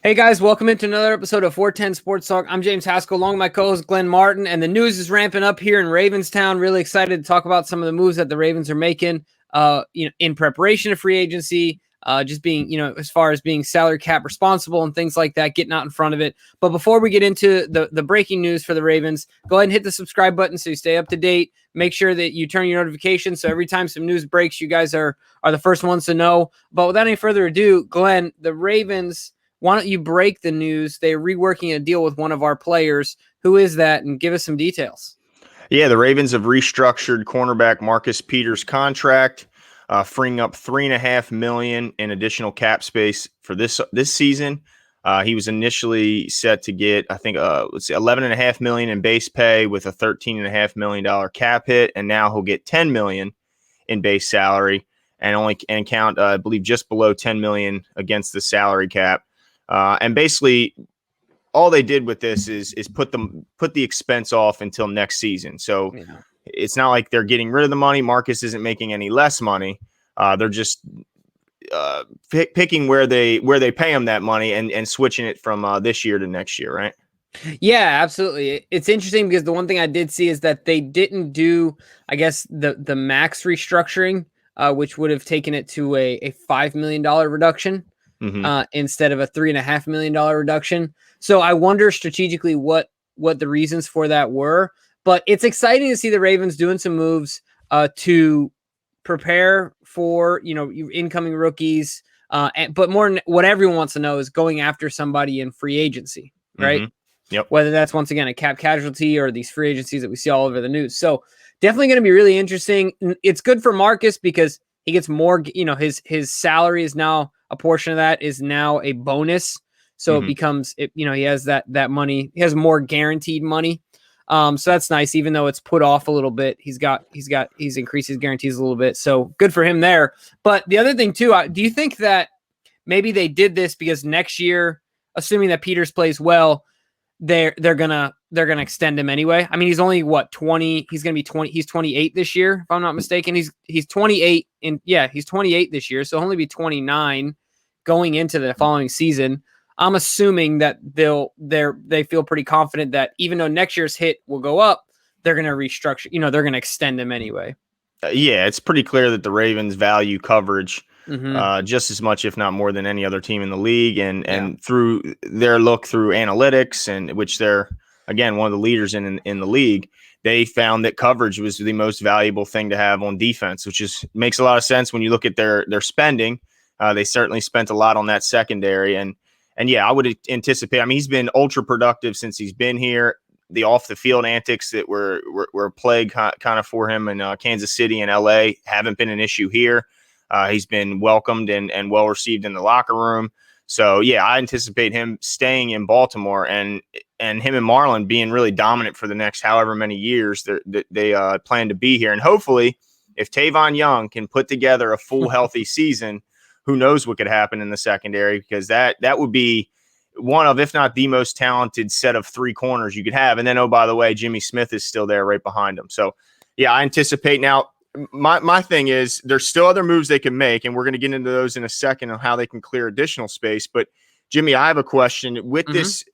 Hey guys, welcome into another episode of 410 Sports Talk. I'm James Haskell, along with my co-host Glenn Martin, and the news is ramping up here in Ravenstown. Really excited to talk about some of the moves that the Ravens are making, in preparation of free agency, just being, as far as being salary cap responsible and things like that, getting out in front of it. But before we get into the breaking news for the Ravens, go ahead and hit the subscribe button so you stay up to date. Make sure that you turn your notifications so every time some news breaks, you guys are the first ones to know. But without any further ado, Glenn, the Ravens, why don't you break the news? They're reworking a deal with one of our players. Who is that? And give us some details. Yeah, the Ravens have restructured cornerback Marcus Peters' contract, freeing up $3.5 million in additional cap space for this season. He was initially set to get, I think, $11.5 million in base pay with a $13.5 million cap hit, and now he'll get $10 million in base salary and count, I believe, just below $10 million against the salary cap. And basically, all they did with this is put the expense off until next season. So It's not like they're getting rid of the money. Marcus isn't making any less money. They're just picking where they pay him that money and switching it from this year to next year, right? Yeah, absolutely. It's interesting because the one thing I did see is that they didn't do, I guess, the max restructuring, which would have taken it to a $5 million reduction. Instead of a $3.5 million reduction. So I wonder strategically what the reasons for that were. But it's exciting to see the Ravens doing some moves to prepare for incoming rookies. But more what everyone wants to know is going after somebody in free agency, right? Yep. Whether that's once again a cap casualty or these free agencies that we see all over the news. So definitely going to be really interesting. It's good for Marcus because he gets more. His salary is now. A portion of that is now a bonus. So it becomes, he has that money. He has more guaranteed money. So that's nice, even though it's put off a little bit. He's increased his guarantees a little bit. So good for him there. But the other thing too, do you think that maybe they did this because next year, assuming that Peters plays well, they're gonna extend him anyway? I mean, he's only 20. He's gonna be 20. He's 28 this year, if I'm not mistaken. He's 28 he's 28 this year, so he'll only be 29 going into the following season. I'm assuming that they feel pretty confident that even though next year's hit will go up, they're gonna restructure. They're gonna extend him anyway. Yeah, it's pretty clear that the Ravens value coverage just as much, if not more, than any other team in the league. And through their look through analytics, and which they're, again, one of the leaders in the league, they found that coverage was the most valuable thing to have on defense, which makes a lot of sense when you look at their spending. They certainly spent a lot on that secondary. And yeah, I would anticipate, I mean, he's been ultra productive since he's been here. The off the field antics that were a plague kind of for him in Kansas City and LA haven't been an issue here. He's been welcomed and well received in the locker room. So yeah, I anticipate him staying in Baltimore and him and Marlon being really dominant for the next however many years they plan to be here. And hopefully, if Tavon Young can put together a full healthy season, who knows what could happen in the secondary, because that would be one of, if not the most talented set of three corners you could have. And then, oh, by the way, Jimmy Smith is still there right behind him. So, yeah, I anticipate. Now, my thing is there's still other moves they can make, and we're going to get into those in a second on how they can clear additional space. But, Jimmy, I have a question. With this,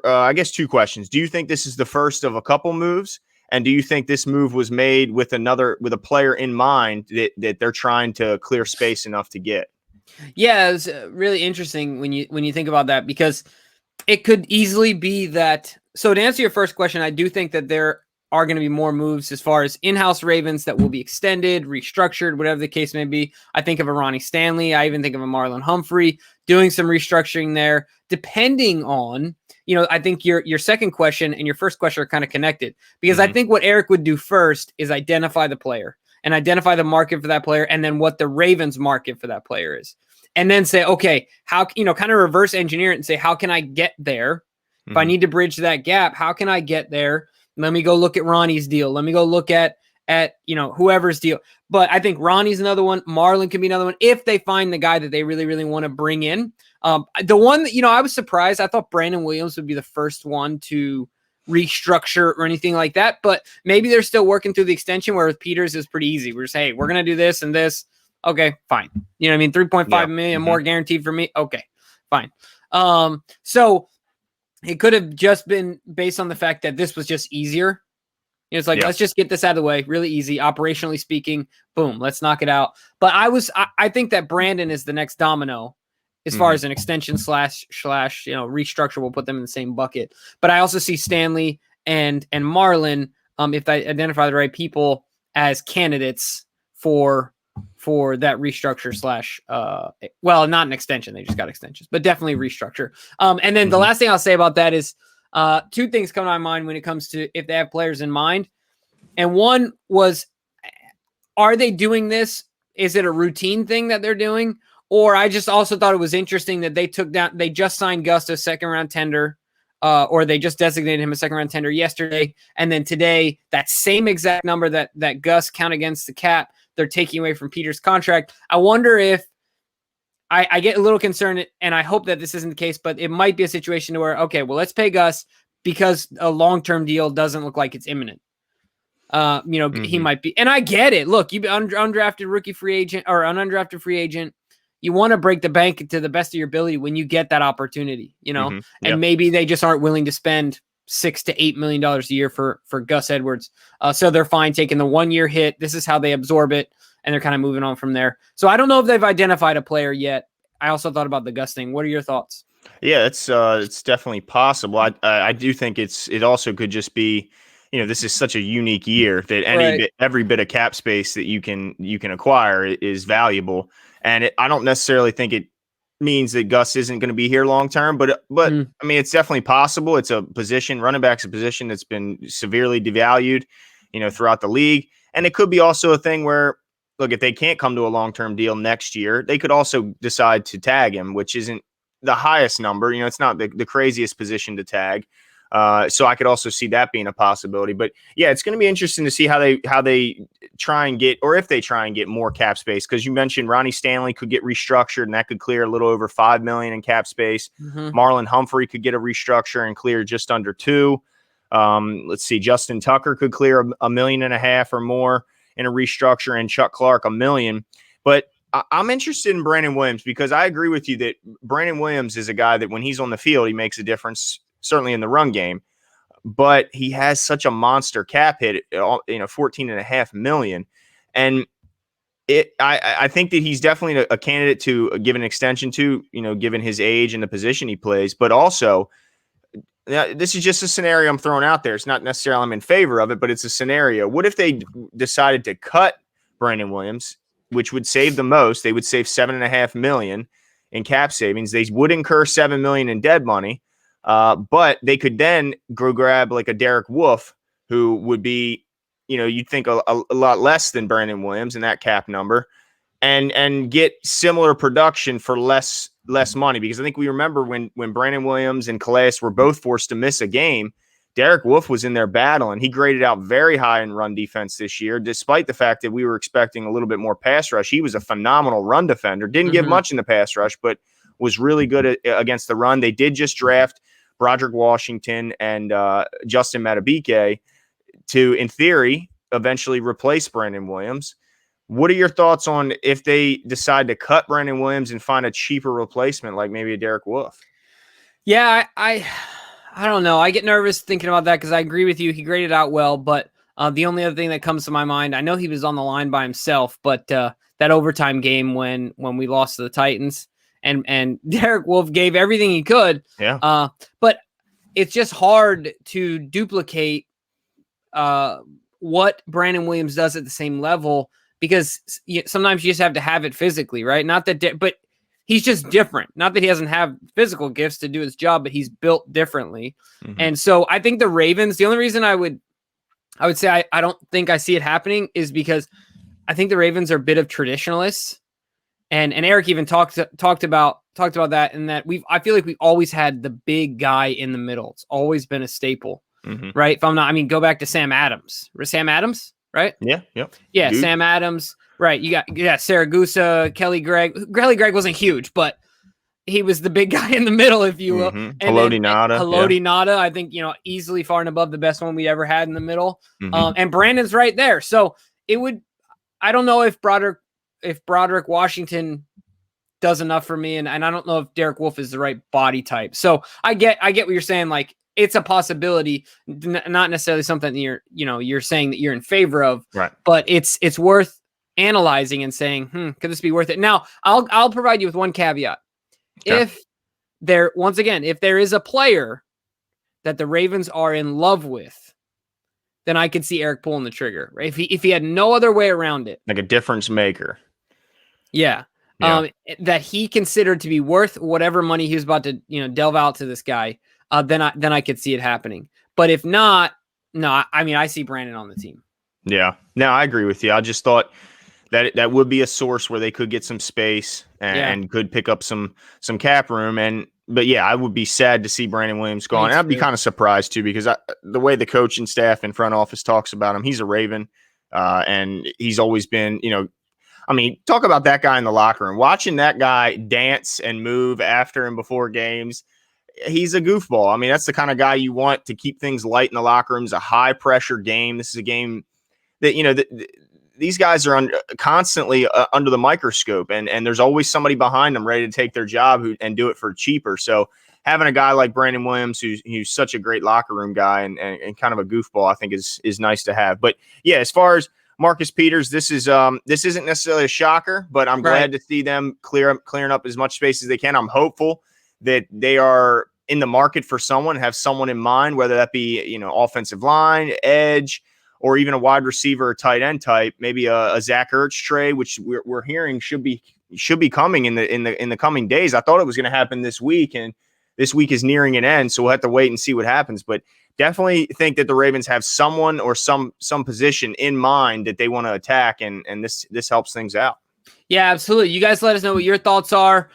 I guess two questions. Do you think this is the first of a couple moves? And do you think this move was made with a player in mind that they're trying to clear space enough to get? Yeah, it's really interesting when you think about that, because it could easily be that. So to answer your first question, I do think that there are going to be more moves as far as in-house Ravens that will be extended, restructured, whatever the case may be. I think of a Ronnie Stanley. I even think of a Marlon Humphrey doing some restructuring there, depending on, I think your second question and your first question are kind of connected, because I think what Eric would do first is identify the player and identify the market for that player, and then what the Ravens market for that player is. And then say, okay, how, kind of reverse engineer it and say, how can I get there? If I need to bridge that gap, how can I get there? Let me go look at Ronnie's deal. Let me go look at whoever's deal. But I think Ronnie's another one. Marlon can be another one if they find the guy that they really, really want to bring in. The one that, I was surprised. I thought Brandon Williams would be the first one to restructure or anything like that. But maybe they're still working through the extension, where with Peters is pretty easy. We're just, hey, we're going to do this and this. Okay, fine. You know what I mean? 3.5 million more guaranteed for me. Okay, fine. So it could have just been based on the fact that this was just easier. It's like, let's just get this out of the way. Really easy. Operationally speaking, boom, let's knock it out. But I think that Brandon is the next domino as far as an extension slash, restructure. We'll put them in the same bucket. But I also see Stanley and Marlon, if I identify the right people, as candidates for that restructure slash, well, not an extension. They just got extensions, but definitely restructure. And then the last thing I'll say about that is, two things come to my mind when it comes to if they have players in mind. And one was, are they doing this? Is it a routine thing that they're doing? Or I just also thought it was interesting that they just signed Gus a second round tender, or they just designated him a second round tender yesterday. And then today, that same exact number that Gus count against the cap, they're taking away from Peter's contract. I wonder if, I get a little concerned, and I hope that this isn't the case, but it might be a situation where, okay, well, let's pay Gus because a long-term deal doesn't look like it's imminent. He might be, and I get it. Look, you've been undrafted rookie free agent or an undrafted free agent. You want to break the bank to the best of your ability when you get that opportunity, and maybe they just aren't willing to spend $6 to $8 million a year for Gus Edwards. So they're fine taking the 1 year hit. This is how they absorb it, and they're kind of moving on from there. So I don't know if they've identified a player yet. I also thought about the Gus thing. What are your thoughts? Yeah, it's definitely possible. I do think it also could just be, this is such a unique year that every bit of cap space that you can acquire is valuable. And I don't necessarily think it means that Gus isn't going to be here long term, but I mean, it's definitely possible. It's a position, running back's a position that's been severely devalued, throughout the league. And it could be also a thing where, look, if they can't come to a long-term deal next year, they could also decide to tag him, which isn't the highest number. It's not the craziest position to tag. So I could also see that being a possibility. But yeah, it's going to be interesting to see how they try and get, or if they try and get more cap space. Because you mentioned Ronnie Stanley could get restructured, and that could clear a little over $5 million in cap space. Marlon Humphrey could get a restructure and clear just under $2 million. Let's see, Justin Tucker could clear $1.5 million or more in a restructure, and Chuck Clark $1 million. But I'm interested in Brandon Williams, because I agree with you that Brandon Williams is a guy that when he's on the field, he makes a difference, certainly in the run game, but he has such a monster cap hit, $14.5 million. And I think that he's definitely a candidate to give an extension to, given his age and the position he plays. But also, this is just a scenario I'm throwing out there. It's not necessarily I'm in favor of it, but it's a scenario. What if they decided to cut Brandon Williams, which would save the most? They would save $7.5 million in cap savings. They would incur $7 million in dead money. But they could then go grab like a Derek Wolfe, who would be, you'd think a lot less than Brandon Williams in that cap number, and get similar production for less money. Because I think we remember when Brandon Williams and Calais were both forced to miss a game, Derek Wolfe was in there battling. He graded out very high in run defense this year, despite the fact that we were expecting a little bit more pass rush. He was a phenomenal run defender. Didn't give much in the pass rush, but was really good against the run. They did just draft Broderick Washington and Justin Madubuike to, in theory, eventually replace Brandon Williams. What are your thoughts on if they decide to cut Brandon Williams and find a cheaper replacement, like maybe a Derek Wolfe? Yeah, I don't know. I get nervous thinking about that because I agree with you. He graded out well, but the only other thing that comes to my mind, I know he was on the line by himself, but that overtime game when we lost to the Titans, and Derek Wolfe gave everything he could. Yeah. But it's just hard to duplicate what Brandon Williams does at the same level, because sometimes you just have to have it physically, right? Not that, but he's just different. Not that he doesn't have physical gifts to do his job, but he's built differently. And so I think the Ravens, the only reason I would say I don't think I see it happening is because I think the Ravens are a bit of traditionalists. And Eric even talked about that, and that I feel like we've always had the big guy in the middle. It's always been a staple, right? If I'm not, go back to Sam Adams, right? Yeah. Yep. Yeah. Dude. Sam Adams. Right. You got, Saragusa, Kelly Gregg. Kelly Gregg wasn't huge, but he was the big guy in the middle, if you will. Haloti Nada, I think, easily far and above the best one we ever had in the middle. And Brandon's right there. So I don't know if Broderick if Broderick Washington does enough for me, and I don't know if Derek Wolfe is the right body type. So I get what you're saying. Like, it's a possibility, not necessarily something that you're saying that you're in favor of, right? But it's worth analyzing and saying, could this be worth it? Now, I'll provide you with one caveat. Okay. If there is a player that the Ravens are in love with, then I could see Eric pulling the trigger, right? If he had no other way around it, like a difference maker. Yeah. That he considered to be worth whatever money he was about to, delve out to this guy, then I could see it happening. But if not, no, I mean, I see Brandon on the team. Yeah. No, I agree with you. I just thought that would be a source where they could get some space and could pick up some cap room. But yeah, I would be sad to see Brandon Williams gone. And I'd be kind of surprised too, because the way the coaching staff and front office talks about him, he's a Raven, and he's always been, I mean, talk about that guy in the locker room. Watching that guy dance and move after and before games, he's a goofball. I mean, that's the kind of guy you want to keep things light in the locker room. It's a high-pressure game. This is a game that, these guys are constantly under the microscope, and there's always somebody behind them ready to take their job and do it for cheaper. So having a guy like Brandon Williams, who's such a great locker room guy and kind of a goofball, I think is nice to have. But yeah, as far as Marcus Peters, this isn't necessarily a shocker, but I'm glad to see them clearing up as much space as they can. I'm hopeful that they are in the market for someone, have someone in mind, whether that be offensive line, edge, or even a wide receiver or tight end type, maybe a Zach Ertz trade, which we're hearing should be coming in the coming days. I thought it was going to happen this week, and this week is nearing an end, so we'll have to wait and see what happens. But definitely think that the Ravens have someone or some position in mind that they want to attack, and this helps things out. Yeah, absolutely. You guys let us know what your thoughts are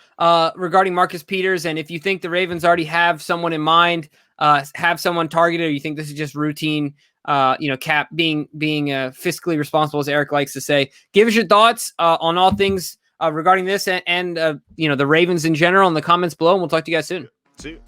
regarding Marcus Peters, and if you think the Ravens already have someone in mind, have someone targeted, or you think this is just routine, Cap being fiscally responsible, as Eric likes to say. Give us your thoughts on all things regarding this and the Ravens in general in the comments below, and we'll talk to you guys soon. See you.